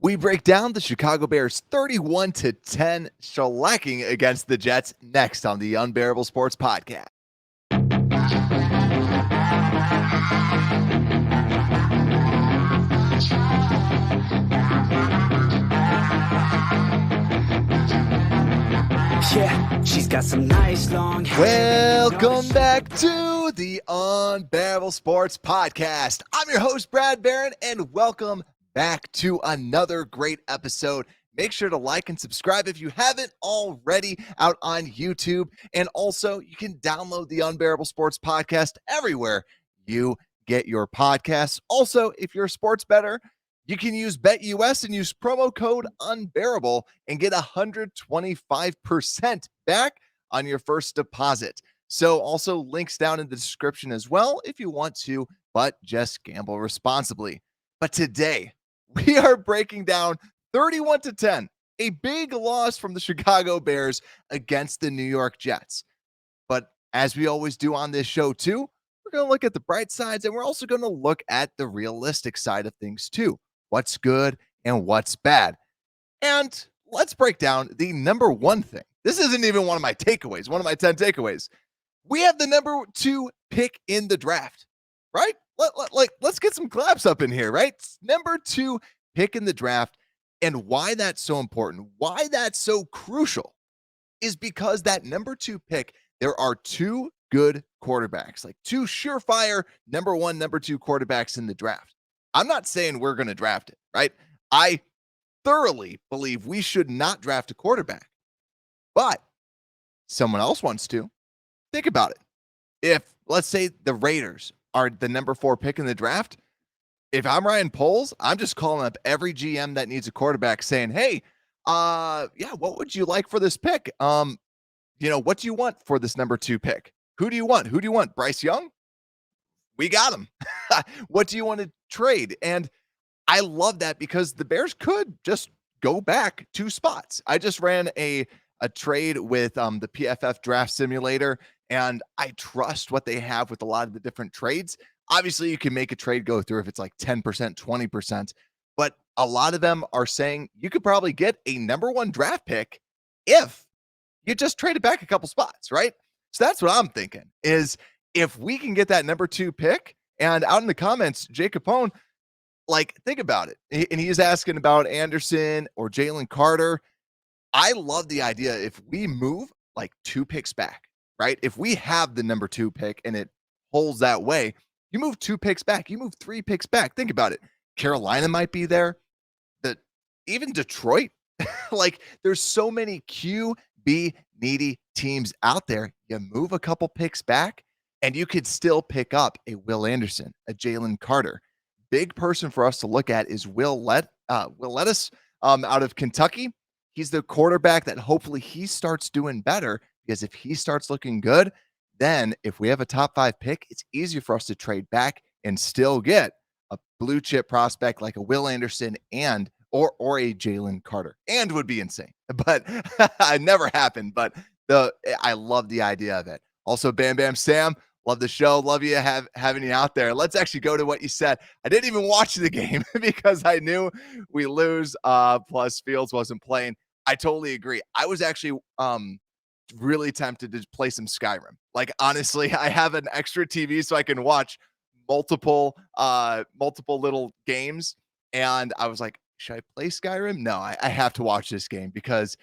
We break down the Chicago Bears 31-10 shellacking against the Jets next on the Unbearable Sports Podcast. Yeah, she's got some nice long hair. Welcome back to the Unbearable Sports Podcast. I'm your host, Brad Barron, and welcome back to another great episode. Make sure to like and subscribe if you haven't already out on YouTube. And also, you can download the Unbearable Sports Podcast everywhere you get your podcasts. Also, if you're a sports bettor, you can use BetUS and use promo code Unbearable and get 125% back on your first deposit. So also links down in the description as well if you want to, but just gamble responsibly. But today, we are breaking down 31-10, a big loss from the Chicago Bears against the New York Jets. But as we always do on this show too, we're going to look at the bright sides, and we're also going to look at the realistic side of things too. What's good and what's bad. And let's break down the number one thing. This isn't even one of my takeaways, one of my 10 takeaways. We have the number 2 pick in the draft, right? Let's get some claps up in here, right? Number 2 pick in the draft. And why that's so important, why that's so crucial, is because that number 2 pick, there are 2 good quarterbacks, like 2 surefire number 1, number 2 quarterbacks in the draft. I'm not saying we're going to draft it, right? I thoroughly believe we should not draft a quarterback, but someone else wants to. Think about it. If, let's say, the Raiders are the number 4 pick in the draft, if I'm Ryan Poles, I'm just calling up every GM that needs a quarterback saying, hey, what would you like for this pick? What do you want for this number 2 pick? Who do you want? Who do you want? Bryce Young? We got him. What do you want to trade? And I love that because the Bears could just go back 2 spots. I just ran a trade with the PFF draft simulator, and I trust what they have with a lot of the different trades. Obviously, you can make a trade go through if it's like 10%, 20%, but a lot of them are saying you could probably get a number 1 draft pick if you just trade it back a couple spots, right? So that's what I'm thinking is if we can get that number 2 pick. And out in the comments, Jay Capone, think about it. And he's asking about Anderson or Jalen Carter. I love the idea if we move 2 picks back, right? If we have the number 2 pick and it holds that way, you move 2 picks back, you move 3 picks back. Think about it. Carolina might be there. Even Detroit. There's so many QB needy teams out there. You move a couple picks back, and you could still pick up a Will Anderson, a Jalen Carter. Big person for us to look at is Will Levis out of Kentucky. He's the quarterback that hopefully he starts doing better, because if he starts looking good, then if we have a top 5 pick, it's easier for us to trade back and still get a blue chip prospect like a Will Anderson or a Jalen Carter. And would be insane, but it never happened. But I love the idea of it. Also, Bam Bam Sam, love the show. Love you having you out there. Let's actually go to what you said. I didn't even watch the game because I knew we lose. Plus Fields wasn't playing. I totally agree. I was actually really tempted to play some Skyrim. Honestly, I have an extra TV so I can watch multiple little games. And I was like, should I play Skyrim? No, I have to watch this game because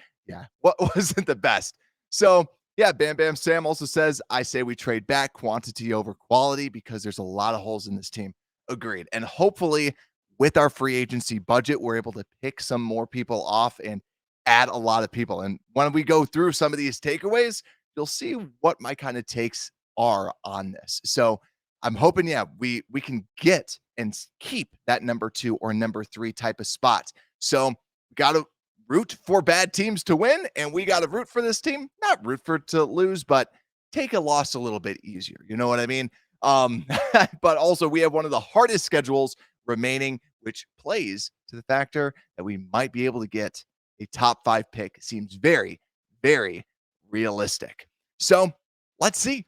what wasn't the best. So Bam Bam Sam also says, I say we trade back quantity over quality because there's a lot of holes in this team. Agreed. And hopefully with our free agency budget, we're able to pick some more people off and add a lot of people. And when we go through some of these takeaways, you'll see what my kind of takes are on this. So I'm hoping, we can get and keep that number 2 or number 3 type of spot. So got to root for bad teams to win, and we got to root for this team, not root for to lose, but take a loss a little bit easier. You know what I mean? But also we have one of the hardest schedules remaining, which plays to the factor that we might be able to get a top 5 pick. Seems very, very realistic. So let's see.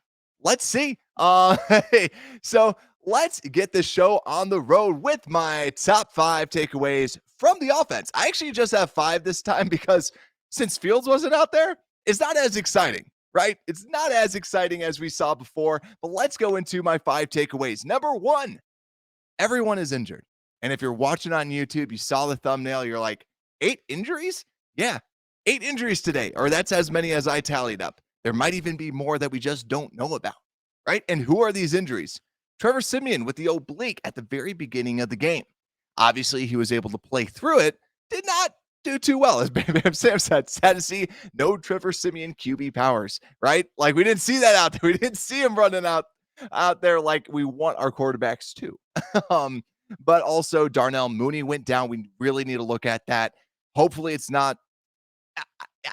So let's get the show on the road with my top 5 takeaways from the offense. I actually just have 5 this time because since Fields wasn't out there, it's not as exciting, right? It's not as exciting as we saw before. But let's go into my 5 takeaways. Number 1, everyone is injured. And if you're watching on YouTube, you saw the thumbnail, you're like, 8 injuries? Yeah, 8 injuries today, or that's as many as I tallied up. There might even be more that we just don't know about, right? And who are these injuries? Trevor Siemian with the oblique at the very beginning of the game. Obviously, he was able to play through it, did not do too well, as Bam Bam Sam said. Sad to see no Trevor Siemian QB powers, right? Like we didn't see that out there. We didn't see him running out there like we want our quarterbacks to. But also Darnell Mooney went down. We really need to look at that. Hopefully, it's not.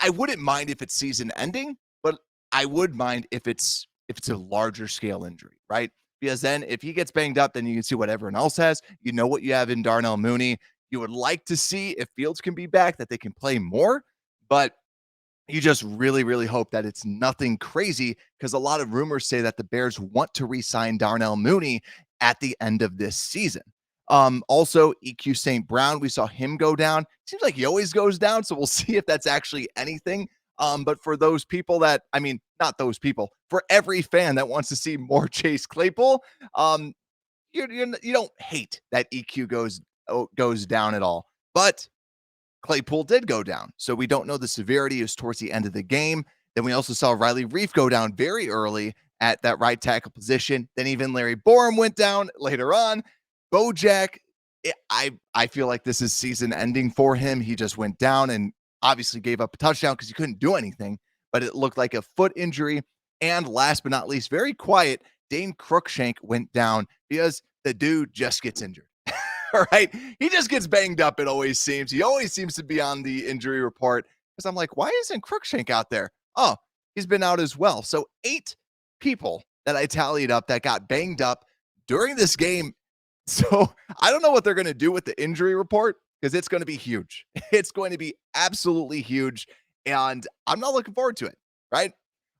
I wouldn't mind if it's season ending, but I would mind if it's a larger scale injury, right? Because then if he gets banged up, then you can see what everyone else has. You know what you have in Darnell Mooney. You would like to see if Fields can be back, that they can play more, but you just really, really hope that it's nothing crazy because a lot of rumors say that the Bears want to re-sign Darnell Mooney at the end of this season. Also, EQ St. Brown, we saw him go down. Seems like he always goes down, so we'll see if that's actually anything. But for those people that, I mean, not those people, for every fan that wants to see more Chase Claypool, you don't hate that EQ goes down at all. But Claypool did go down, so we don't know the severity. Is towards the end of the game. Then we also saw Riley Reef go down very early at that right tackle position. Then even Larry Borum went down later on. Bojack, I feel like this is season ending for him. He just went down and obviously gave up a touchdown because he couldn't do anything, but it looked like a foot injury. And last but not least, very quiet, Dane Cruikshank went down because the dude just gets injured. All right. He just gets banged up, it always seems. He always seems to be on the injury report because I'm like, why isn't Cruikshank out there? Oh, he's been out as well. So 8 people that I tallied up that got banged up during this game. So I don't know what they're going to do with the injury report because it's going to be huge. It's going to be absolutely huge. And I'm not looking forward to it. Right.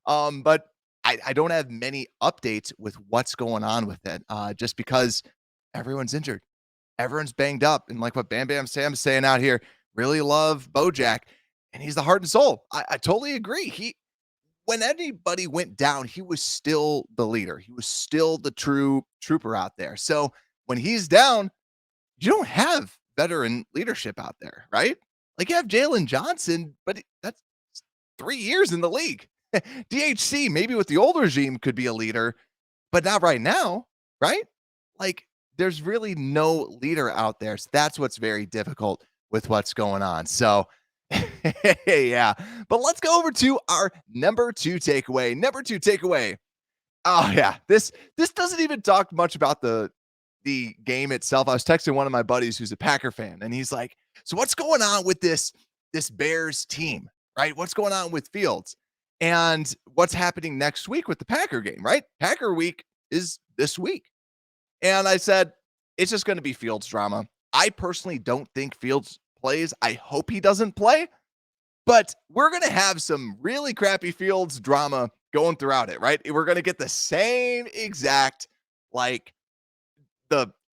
But I don't have many updates with what's going on with it just because everyone's injured. Everyone's banged up. And like what Bam Bam Sam's saying out here, really love Bojack. And he's the heart and soul. I totally agree. When anybody went down, he was still the leader. He was still the true trooper out there. So when he's down, you don't have veteran leadership out there, right? Like you have Jalen Johnson, but that's 3 years in the league. DHC, maybe with the old regime, could be a leader, but not right now, right? Like there's really no leader out there. So that's what's very difficult with what's going on. So yeah, but let's go over to our number 2 takeaway. Number 2 takeaway. Oh yeah, this doesn't even talk much about the game itself. I was texting one of my buddies who's a Packer fan, and he's like, "So what's going on with this Bears team, right? What's going on with Fields, and what's happening next week with the Packer game, right? Packer week is this week." And I said, "It's just going to be Fields drama. I personally don't think Fields plays. I hope he doesn't play, but we're going to have some really crappy Fields drama going throughout it, right? We're going to get the same exact like."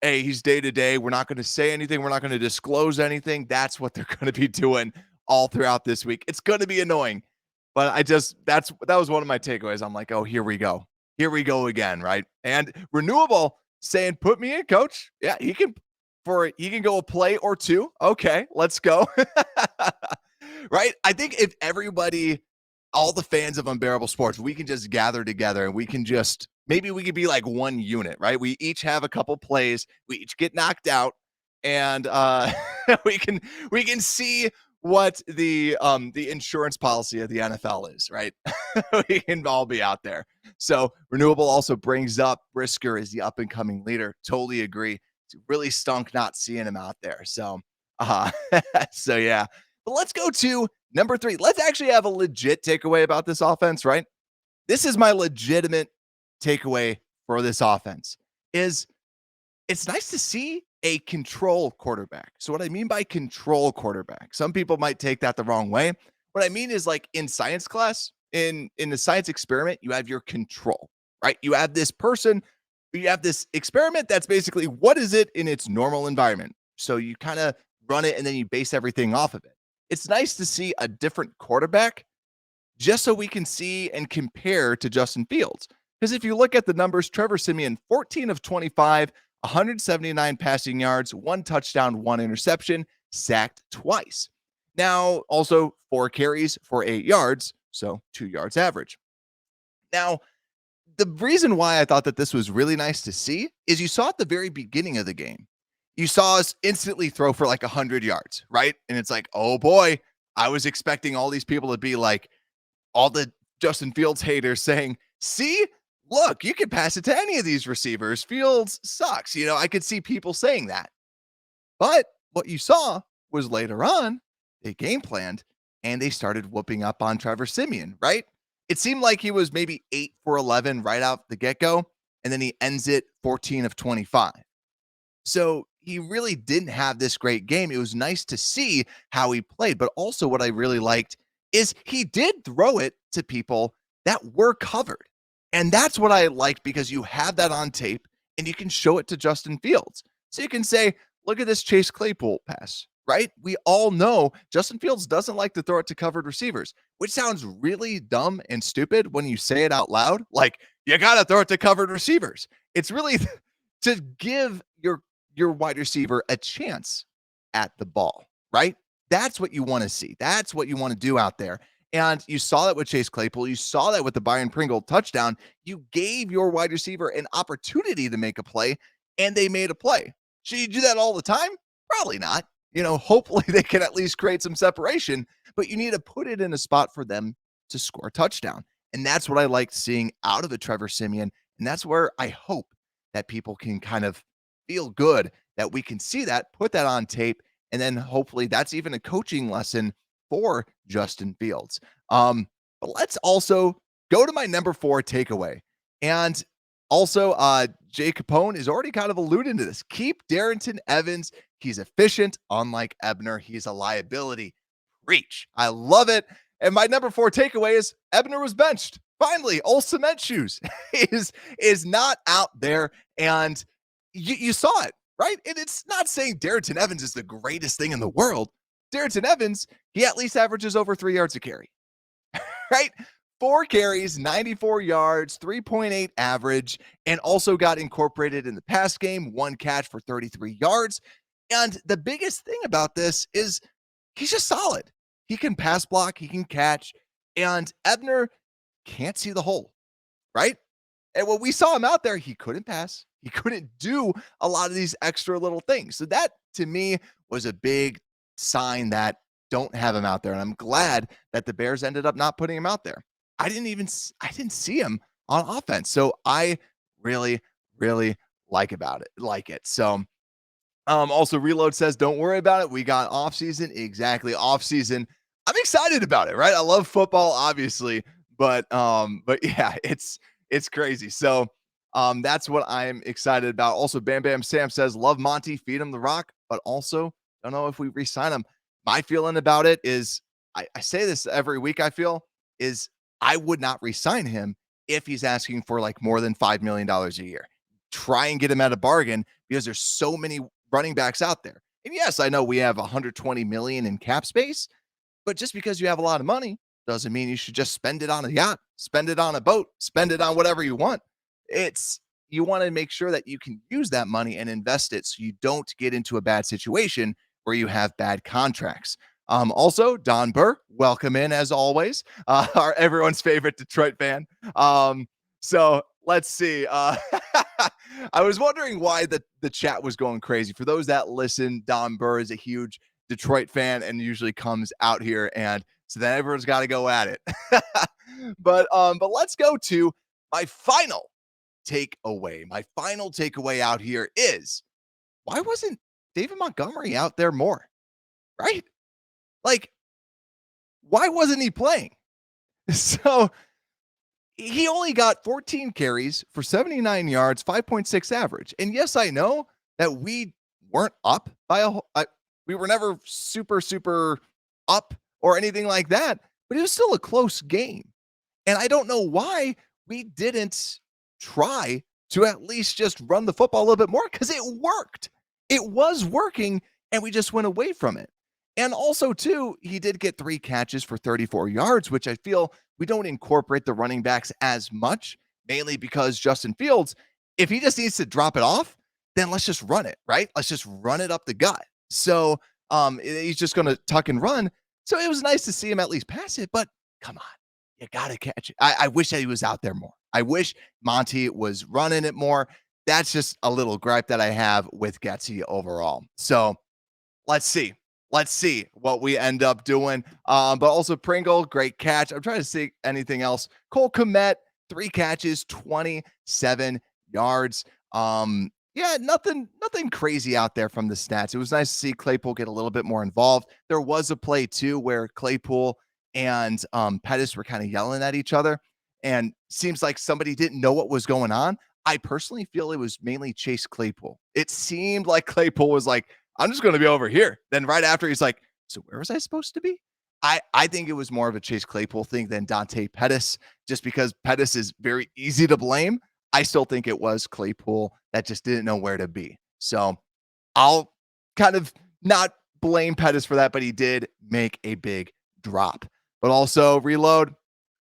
Hey, he's day to day. We're not going to say anything. We're not going to disclose anything. That's what they're going to be doing all throughout this week. It's going to be annoying, but that was one of my takeaways. I'm like, oh, here we go. Here we go again, right? And Renewable saying, put me in, coach. Yeah, he can go a play or 2. Okay, let's go. Right? I think if everybody, all the fans of Unbearable Sports, we can just gather together and we can just maybe we could be like one unit, right? We each have a couple plays, we each get knocked out, and we can see what the insurance policy of the NFL is, right? We can all be out there. So Renewable also brings up Brisker as the up and coming leader. Totally agree. It's really stunk not seeing him out there. So so yeah. But let's go to number 3. Let's actually have a legit takeaway about this offense, right? This is my legitimate takeaway for this offense is it's nice to see a control quarterback. So what I mean by control quarterback, some people might take that the wrong way. What I mean is like in science class, in the science experiment, you have your control, right? You have this person, you have this experiment that's basically what is it in its normal environment. So you kind of run it, and then you base everything off of it. It's nice to see a different quarterback just so we can see and compare to Justin Fields. Because if you look at the numbers, Trevor Siemian, 14 of 25, 179 passing yards, 1 touchdown, 1 interception, sacked twice. Now, also 4 carries for 8 yards, so 2 yards average. Now, the reason why I thought that this was really nice to see is you saw at the very beginning of the game, you saw us instantly throw for like 100 yards, right? And it's like, oh boy, I was expecting all these people to be like, all the Justin Fields haters saying, see, look, you can pass it to any of these receivers. Fields sucks. I could see people saying that. But what you saw was later on, they game planned and they started whooping up on Trevor Siemian, right? It seemed like he was maybe 8 for 11 right out the get go, and then he ends it 14 of 25. So he really didn't have this great game. It was nice to see how he played, but also what I really liked is he did throw it to people that were covered. And that's what I liked because you have that on tape and you can show it to Justin Fields. So you can say, look at this Chase Claypool pass, right? We all know Justin Fields doesn't like to throw it to covered receivers, which sounds really dumb and stupid when you say it out loud. Like, you got to throw it to covered receivers. It's really to give your wide receiver a chance at the ball, right? That's what you want to see. That's what you want to do out there. And you saw that with Chase Claypool. You saw that with the Byron Pringle touchdown. You gave your wide receiver an opportunity to make a play, and they made a play. Should you do that all the time? Probably not. Hopefully they can at least create some separation, but you need to put it in a spot for them to score a touchdown. And that's what I liked seeing out of a Trevor Siemian. And that's where I hope that people can kind of feel good that we can see that, put that on tape, and then hopefully that's even a coaching lesson for Justin Fields. But let's also go to my number 4 takeaway. And also, Jay Capone is already kind of alluding to this. Keep Darrington Evans. He's efficient, unlike Ebner. He's a liability. Preach. I love it. And my number 4 takeaway is Ebner was benched. Finally, old cement shoes is not out there. And you saw it, right? And it's not saying Darrington Evans is the greatest thing in the world. Darrington Evans, he at least averages over 3 yards a carry, right? 4 carries, 94 yards, 3.8 average, and also got incorporated in the pass game, 1 catch for 33 yards. And the biggest thing about this is he's just solid. He can pass block, he can catch, and Ebner can't see the hole, right? And when we saw him out there, he couldn't pass. He couldn't do a lot of these extra little things. So that, to me, was a big sign that don't have him out there. And I'm glad that the Bears ended up not putting him out there. I didn't see him on offense. So I really, really like it. So also Reload says, don't worry about it. We got off season. Exactly. Off season. I'm excited about it, right? I love football, obviously, but yeah, it's crazy. So that's what I'm excited about. Also, Bam Bam Sam says, love Monty, feed him the rock, but also don't know if we re-sign him. My feeling about it is, I say this every week, I feel, is I would not re-sign him if he's asking for like more than $5 million a year. Try and get him at a bargain because there's so many running backs out there. And yes, I know we have 120 million in cap space, but just because you have a lot of money doesn't mean you should just spend it on a yacht, spend it on a boat, spend it on whatever you want. You want to make sure that you can use that money and invest it so you don't get into a bad situation where you have bad contracts. Also, Don Burr, welcome in as always, our everyone's favorite Detroit fan. So let's see. I was wondering why the chat was going crazy. For those that listen, Don Burr is a huge Detroit fan and usually comes out here, and so then everyone's got to go at it. But let's go to my final takeaway. My final takeaway out here is, why wasn't David Montgomery out there more? Right? Like, why wasn't he playing? So he only got 14 carries for 79 yards, 5.6 average. And yes, I know that we weren't up by we were never super up or anything like that, but it was still a close game. And I don't know why we didn't try to at least just run the football a little bit more, because it worked. It was working, and we just went away from it. And also, too, he did get 3 catches for 34 yards, which I feel we don't incorporate the running backs as much, mainly because Justin Fields, if he just needs to drop it off, then let's just run it, right? Let's just run it up the gut. So, he's just gonna tuck and run. So it was nice to see him at least pass it, but come on, you gotta catch it. I wish that he was out there more. I wish Monty was running it more. That's just a little gripe that I have with Getsy overall. So let's see. Let's see what we end up doing. But also Pringle, great catch. I'm trying to see anything else. Cole Kmet, 3 catches, 27 yards. Yeah, nothing crazy out there from the stats. It was nice to see Claypool get a little bit more involved. There was a play too where Claypool and Pettis were kind of yelling at each other, and seems like somebody didn't know what was going on. I personally feel it was mainly Chase Claypool. It seemed like Claypool was like, I'm just going to be over here. Then right after he's like, so where was I supposed to be? I think it was more of a Chase Claypool thing than Dante Pettis, just because Pettis is very easy to blame. I still think it was Claypool that just didn't know where to be. So I'll kind of not blame Pettis for that, but he did make a big drop. But also, Reload,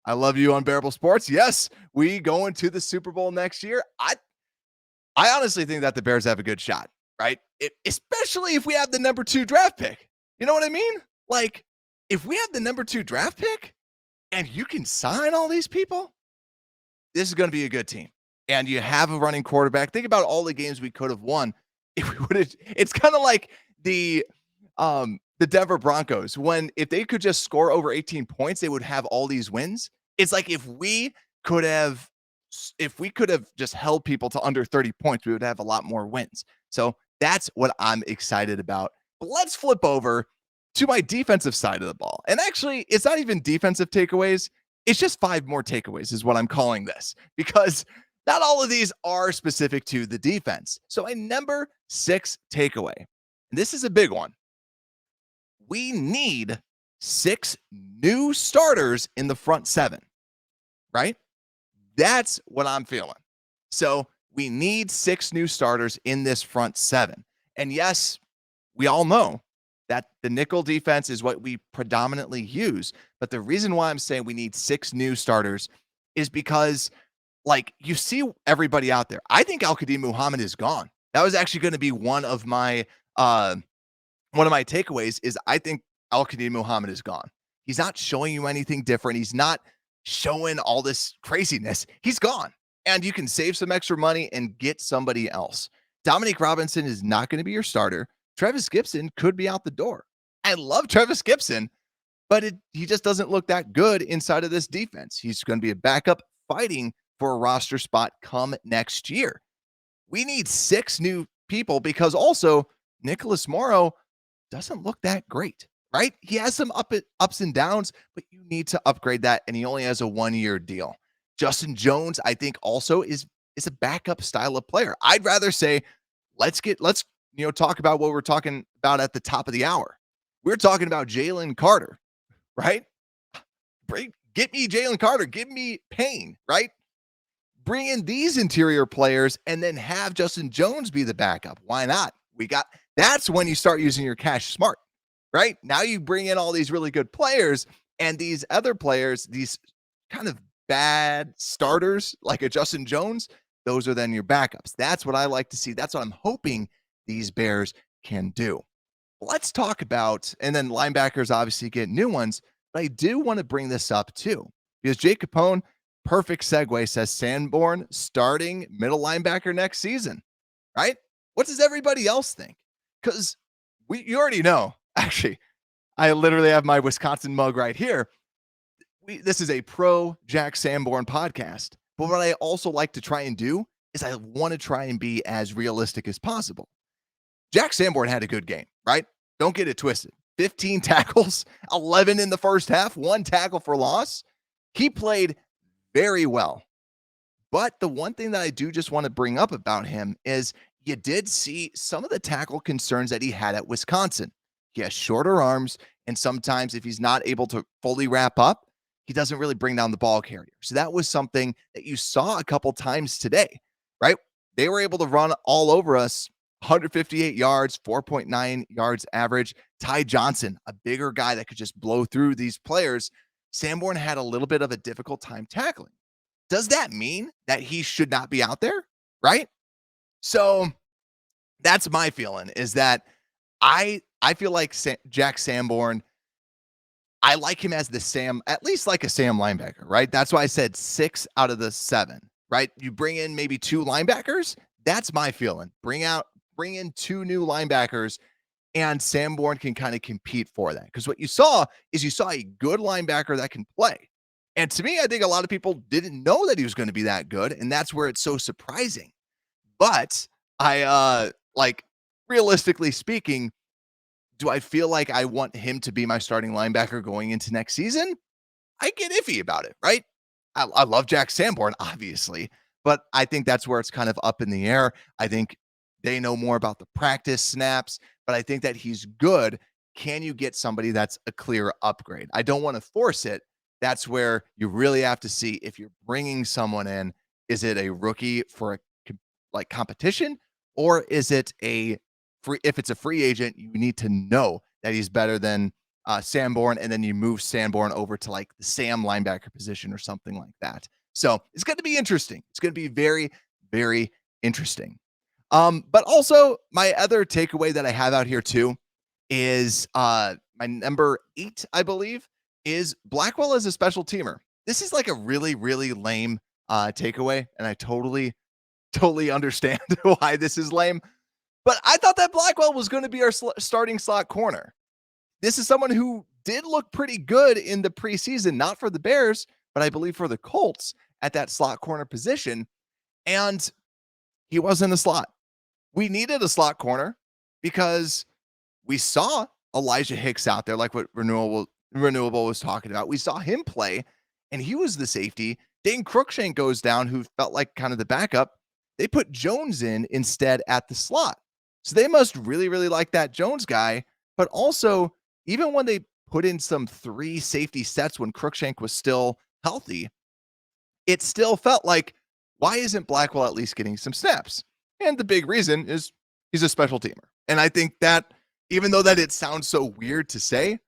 I love you, Unbearable Sports. Yes, we go into the Super Bowl next year. I honestly think that the Bears have a good shot, right? Especially if we have the number 2 draft pick. You know what I mean? Like, if we have the number 2 draft pick and you can sign all these people, this is going to be a good team. And you have a running quarterback. Think about all the games we could have won if we would have. It's kind of like the Denver Broncos, when if they could just score over 18 points, they would have all these wins. It's like if we could have just held people to under 30 points, we would have a lot more wins. So that's what I'm excited about. But let's flip over to my defensive side of the ball. And actually, it's not even defensive takeaways. It's just 5 more takeaways is what I'm calling this, because not all of these are specific to the defense. So my number 6 takeaway, and this is a big one. We need 6 new starters in the front 7, right? That's what I'm feeling. So we need 6 new starters in this front 7. And yes, we all know that the nickel defense is what we predominantly use. But the reason why I'm saying we need 6 new starters is because, like, you see everybody out there. I think Al-Qadim Muhammad is gone. That was actually going to be one of my takeaways is I think Al-Qadim Muhammad is gone. He's not showing you anything different. He's not showing all this craziness. He's gone. And you can save some extra money and get somebody else. Dominique Robinson is not going to be your starter. Travis Gibson could be out the door. I love Travis Gibson, but he just doesn't look that good inside of this defense. He's going to be a backup fighting for a roster spot come next year. We need 6 new people because also Nicholas Morrow doesn't look that great, right? He has some ups and downs, but you need to upgrade that, and he only has a 1-year deal. Justin Jones, I think, also is a backup style of player. I'd rather say, let's talk about what we're talking about at the top of the hour. We're talking about Jalen Carter, right? Get me Jalen Carter, give me Payne, right? Bring in these interior players and then have Justin Jones be the backup. Why not? That's when you start using your cash smart, right? Now you bring in all these really good players, and these other players, these kind of bad starters like a Justin Jones, those are then your backups. That's what I like to see. That's what I'm hoping these Bears can do. Let's talk about, and then linebackers obviously get new ones, but I do want to bring this up too, because Jake Capone, perfect segue, says Sanborn starting middle linebacker next season, right? What does everybody else think? Because you already know. Actually, I literally have my Wisconsin mug right here. This is a pro Jack Sanborn podcast. But what I also like to try and do is I want to try and be as realistic as possible. Jack Sanborn had a good game, right? Don't get it twisted. 15 tackles, 11 in the first half, 1 tackle for loss. He played very well. But the one thing that I do just want to bring up about him is you did see some of the tackle concerns that he had at Wisconsin. He has shorter arms, and sometimes if he's not able to fully wrap up, he doesn't really bring down the ball carrier. So that was something that you saw a couple times today, right? They were able to run all over us 158 yards, 4.9 yards average. Ty Johnson, a bigger guy that could just blow through these players. Sanborn had a little bit of a difficult time tackling. Does that mean that he should not be out there? Right? So that's my feeling is that I feel like Jack Sanborn, I like him as the Sam, at least like a Sam linebacker, right? That's why I said 6 out of the 7, right? You bring in maybe 2 linebackers, that's my feeling. Bring in 2 new linebackers and Sanborn can kind of compete for that. Because what you saw is you saw a good linebacker that can play. And to me, I think a lot of people didn't know that he was going to be that good, and that's where it's so surprising. But like realistically speaking, do I feel like I want him to be my starting linebacker going into next season? I get iffy about it, right? I love Jack Sanborn, obviously, but I think that's where it's kind of up in the air. I think they know more about the practice snaps, but I think that he's good. Can you get somebody that's a clear upgrade? I don't want to force it. That's where you really have to see if you're bringing someone in, is it a rookie for a like competition, or is it a free? If it's a free agent, you need to know that he's better than Sanborn, and then you move Sanborn over to like the Sam linebacker position or something like that. So it's going to be interesting. It's going to be very, very interesting. But also my other takeaway that I have out here too is my number 8, I believe, is Blackwell as a special teamer. This is like a really, really lame takeaway, and I totally understand why this is lame. But I thought that Blackwell was going to be our starting slot corner. This is someone who did look pretty good in the preseason, not for the Bears, but I believe for the Colts at that slot corner position. And he was in the slot. We needed a slot corner because we saw Elijah Hicks out there, like what Renewable was talking about. We saw him play, and he was the safety. Dane Cruikshank goes down, who felt like kind of the backup. They put Jones in instead at the slot. So they must really, really like that Jones guy. But also, even when they put in some 3 safety sets when Cruikshank was still healthy, it still felt like, why isn't Blackwell at least getting some snaps? And the big reason is he's a special teamer. And I think that even though that it sounds so weird to say,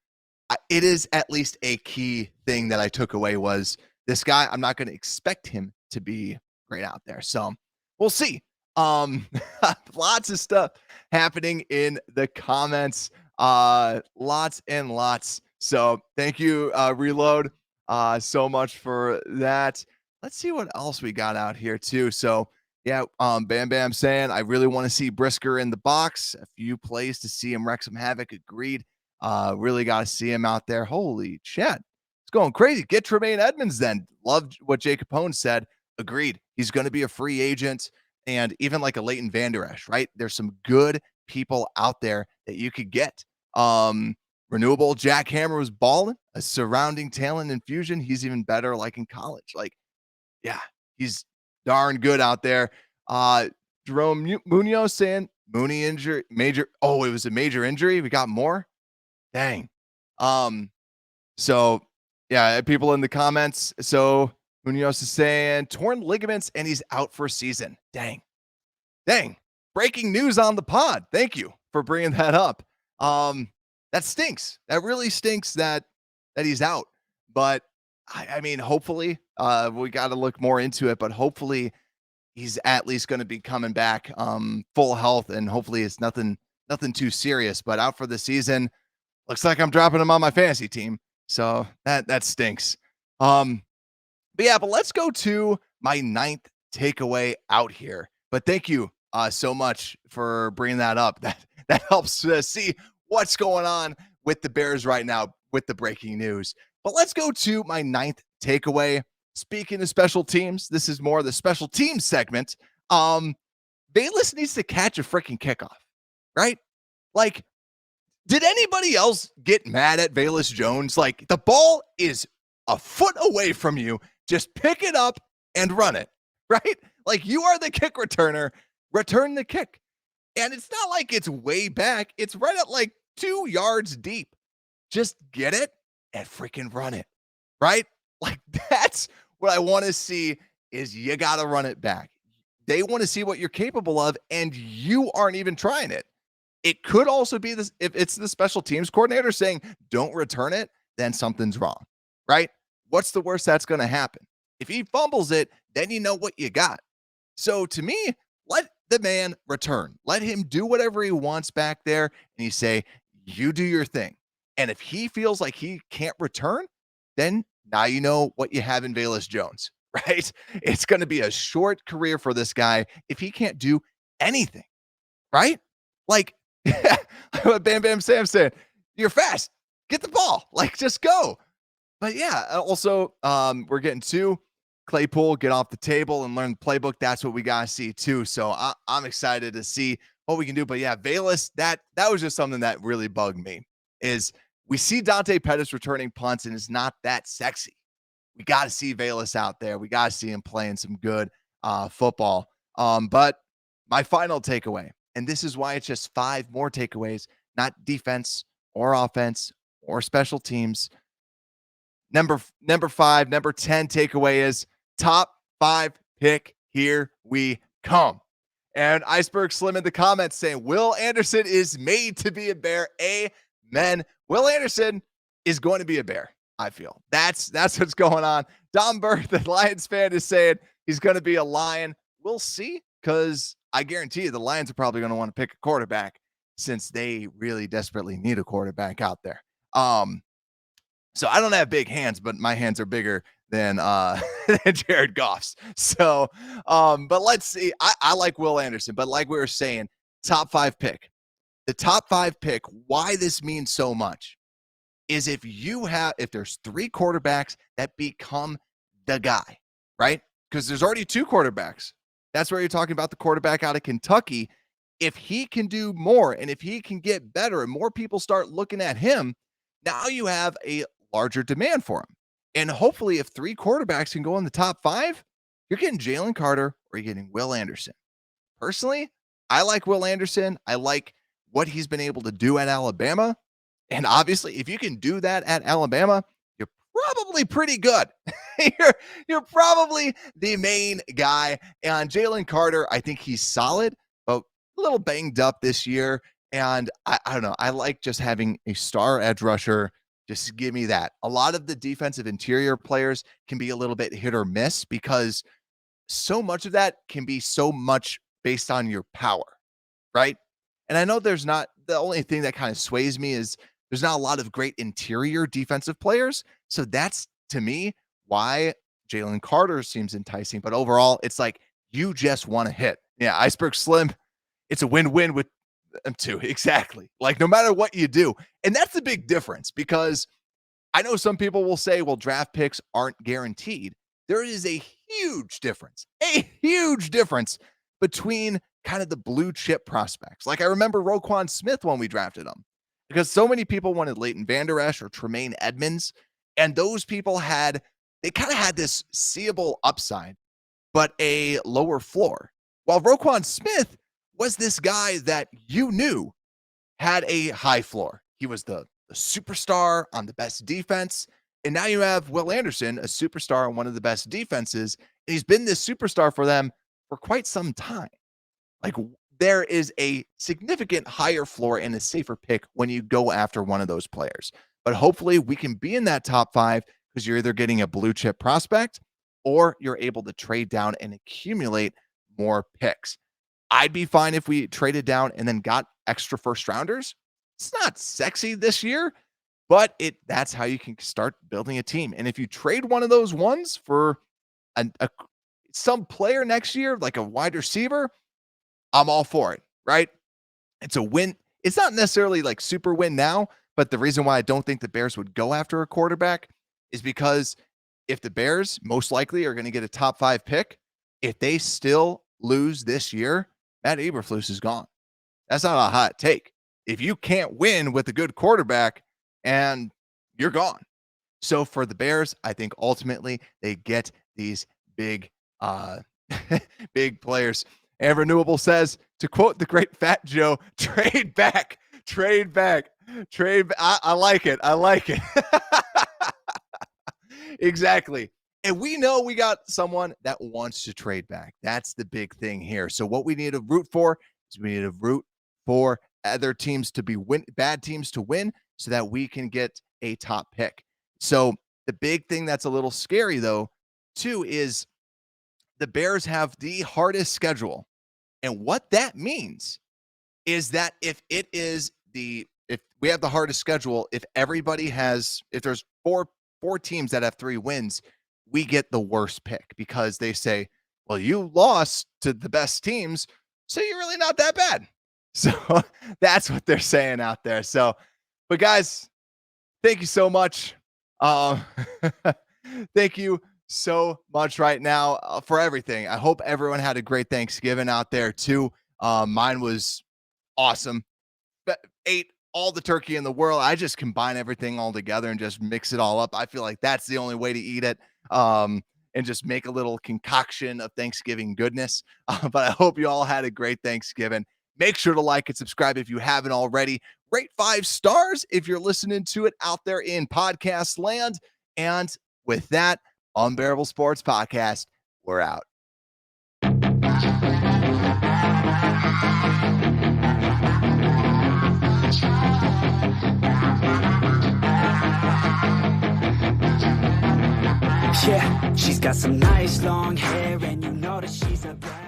it is at least a key thing that I took away was this guy, I'm not going to expect him to be great out there. So we'll see. Lots of stuff happening in the comments. Lots and lots. So thank you, Reload, so much for that. Let's see what else we got out here too. So yeah, Bam Bam saying I really want to see Brisker in the box. A few plays to see him wreak some havoc. Agreed. Really got to see him out there. Holy shit. It's going crazy. Get Tremaine Edmonds then. Loved what Jake Capone said. Agreed. He's going to be a free agent, and even like a Leighton Vander Esch, right? There's some good people out there that you could get. Renewable Jack Hammer was balling, a surrounding talent infusion. He's even better like in college. Like, yeah, he's darn good out there. Jerome Munoz saying Mooney injury, major. Oh, it was a major injury. We got more. Dang. So yeah, people in the comments. So Munoz is saying torn ligaments and he's out for a season. Dang. Breaking news on the pod. Thank you for bringing that up. That stinks. That really stinks that he's out. But I mean, hopefully, we got to look more into it, but hopefully he's at least going to be coming back full health, and hopefully it's nothing too serious. But out for the season. Looks like I'm dropping him on my fantasy team. So that stinks. But let's go to my 9th takeaway out here. But thank you so much for bringing that up. That helps to see what's going on with the Bears right now with the breaking news. But let's go to my 9th takeaway. Speaking of special teams, this is more of the special teams segment. Bayless needs to catch a freaking kickoff, right? Like, did anybody else get mad at Velus Jones? Like, the ball is a foot away from you. Just pick it up and run it, right? Like, you are the kick returner. Return the kick. And it's not like it's way back. It's right at like 2 yards deep. Just get it and freaking run it, right? Like, that's what I want to see is you got to run it back. They want to see what you're capable of, and you aren't even trying it. It could also be this if it's the special teams coordinator saying, don't return it, then something's wrong, right? What's the worst that's going to happen? If he fumbles it, then you know what you got. So to me, let the man return. Let him do whatever he wants back there. And you say, you do your thing. And if he feels like he can't return, then now you know what you have in Velus Jones, right? It's going to be a short career for this guy if he can't do anything, right? Like, what Bam Bam Sam said, you're fast. Get the ball. Like, just go. But yeah, also, we're getting to Claypool get off the table and learn the playbook. That's what we gotta see too. So I'm excited to see what we can do. But yeah, Velus, that was just something that really bugged me. Is we see Dante Pettis returning punts and it's not that sexy. We got to see Velus out there. We got to see him playing some good football. But my final takeaway, and this is why it's just 5 more takeaways, not defense or offense or special teams. Number 5, number 10 takeaway is top 5 pick. Here we come. And Iceberg Slim in the comments saying, Will Anderson is made to be a Bear. Amen. Will Anderson is going to be a Bear, I feel. That's what's going on. Dom Burke, the Lions fan, is saying he's going to be a Lion. We'll see, because I guarantee you the Lions are probably going to want to pick a quarterback since they really desperately need a quarterback out there. So I don't have big hands, but my hands are bigger than than Jared Goff's. So, but let's see. I like Will Anderson, but like we were saying, top 5 pick. The top 5 pick, why this means so much is if there's 3 quarterbacks that become the guy, right? Because there's already 2 quarterbacks. That's where you're talking about the quarterback out of Kentucky. If he can do more and if he can get better and more people start looking at him, now you have a larger demand for him. And hopefully, if 3 quarterbacks can go in the top 5, you're getting Jalen Carter or you're getting Will Anderson. Personally, I like Will Anderson. I like what he's been able to do at Alabama. And obviously, if you can do that at Alabama, you're probably pretty good. you're probably the main guy. And Jalen Carter, I think he's solid, but a little banged up this year. And I don't know. I like just having a star edge rusher. Just give me that. A lot of the defensive interior players can be a little bit hit or miss because so much of that can be so much based on your power, right? And I know there's not the only thing that kind of sways me is there's not a lot of great interior defensive players. So that's to me why Jalen Carter seems enticing. But overall, it's like you just want to hit. Yeah, Iceberg Slim, it's a win-win with them too. Exactly. Like no matter what you do. And that's the big difference because I know some people will say, well, draft picks aren't guaranteed. There is a huge difference between kind of the blue chip prospects. Like I remember Roquan Smith when we drafted him because so many people wanted Leighton Vander Esch or Tremaine Edmonds. And those people they kind of had this seeable upside, but a lower floor. While Roquan Smith was this guy that you knew had a high floor. He was the superstar on the best defense. And now you have Will Anderson, a superstar on one of the best defenses. And he's been this superstar for them for quite some time. Like there is a significant higher floor and a safer pick when you go after one of those players. But hopefully we can be in that top 5 because you're either getting a blue chip prospect or you're able to trade down and accumulate more picks. I'd be fine if we traded down and then got extra first rounders. It's not sexy this year, but that's how you can start building a team. And if you trade one of those ones for some player next year, like a wide receiver, I'm all for it, right? It's a win. It's not necessarily like super win now, but the reason why I don't think the Bears would go after a quarterback is because if the Bears most likely are going to get a top 5 pick, if they still lose this year, Matt Eberflus is gone. That's not a hot take. If you can't win with a good quarterback, and you're gone. So for the Bears, I think ultimately they get these big, big players. And Renewable says, to quote the great Fat Joe, trade back. I like it. Exactly. And we know we got someone that wants to trade back. That's the big thing here. So what we need to root for is we need to root for other teams to be bad teams to win so that we can get a top pick. So the big thing that's a little scary though, too, is the Bears have the hardest schedule. And what that means is that if we have the hardest schedule, if there's four teams that have 3 wins, we get the worst pick because they say, well, you lost to the best teams, so you're really not that bad. So that's what they're saying out there. So, but guys, thank you so much. Um, thank you so much right now for everything. I hope everyone had a great Thanksgiving out there too. Mine was awesome. Ate all the turkey in the world. I just combine everything all together and just mix it all up. I feel like that's the only way to eat it. And just make a little concoction of Thanksgiving goodness. But I hope you all had a great Thanksgiving. Make sure to like and subscribe if you haven't already. Rate 5 stars if you're listening to it out there in podcast land. And with that, Unbearable Sports Podcast, we're out. Yeah, she's got some nice long hair, and you know that she's a bad